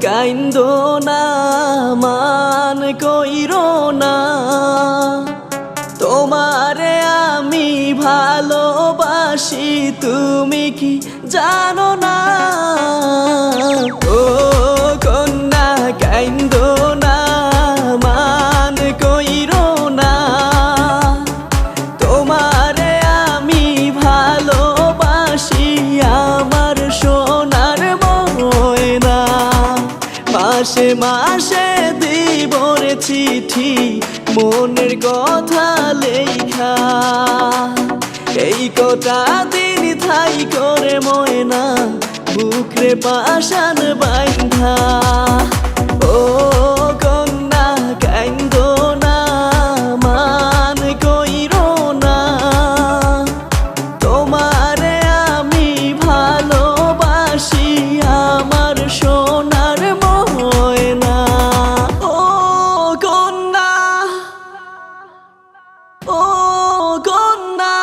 কাইন্দো না মান কইরো না তোমারে আমি ভালোবাসি তুমি কি জানো না ও কন্যা কাইন্দো না মান কইরো না তোমারে আমি ভালোবাসি আমার সোনার ময়না মাসে মাসে দিব রে চিঠি মনের কথা লেখা এই কটা দিন থাই করে ময়না বুকরে পাশান বাইন্ধা ও কন্যা কাইন্দো না মান কইরো না তোমারে আমি ভালোবাসি আমার সোনার ময়না ও কন্যা ও কন্যা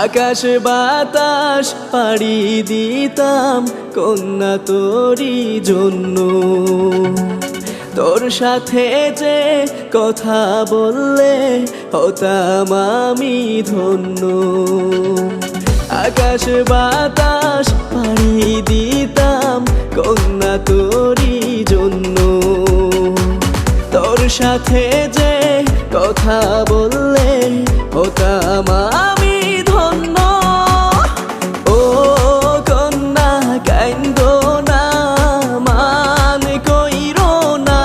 আকাশ বাতাস পাড়ি দিতাম কন্যা তোরি জন্য তোর সাথে যে কথা বললে হতাম আমি ধন্য আকাশ বাতাস পাড়ি দিতাম কন্যা তোরি জন্য তোর সাথে যে কথা বললে হতাম আমি ধন্য ও কন্যা কাইন্দো না মান কইরো না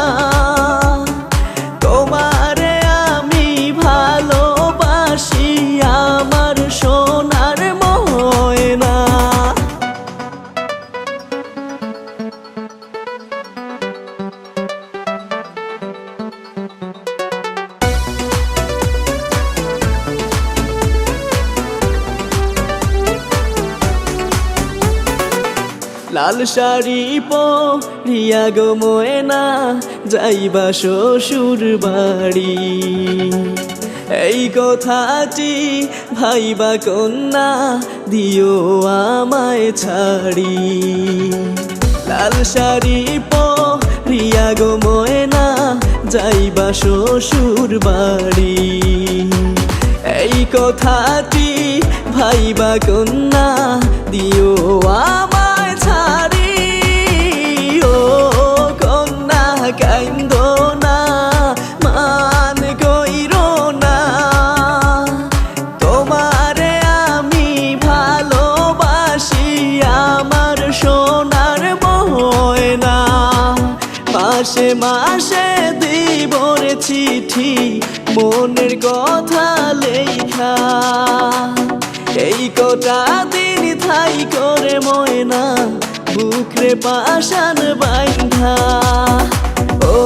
তোমারে আমি ভালোবাসি আমার সোনার ময়না লাল শাড়ি পরিয়া গো ময়না যাইবা শ্বশুর বাড়ি এই কথাটি ভাইবা কন্যা দিও আমায় ছাড়ি লাল শাড়ি পরিয়া গো ময়না যাইবা শ্বশুর বাড়ি এই কথাটি ভাইবা কন্যা দিও আমায় ছাড়ি ও কন্যা কাইন্দো না মান কইরো না তোমারে আমি ভালোবাসি আমার সোনার ময়না মাসে মাসে দিব রে চিঠি মনের কথা লেখা এই কটা দিন থাই করে ময়না বুকরে পাশান বাইন্ধা ও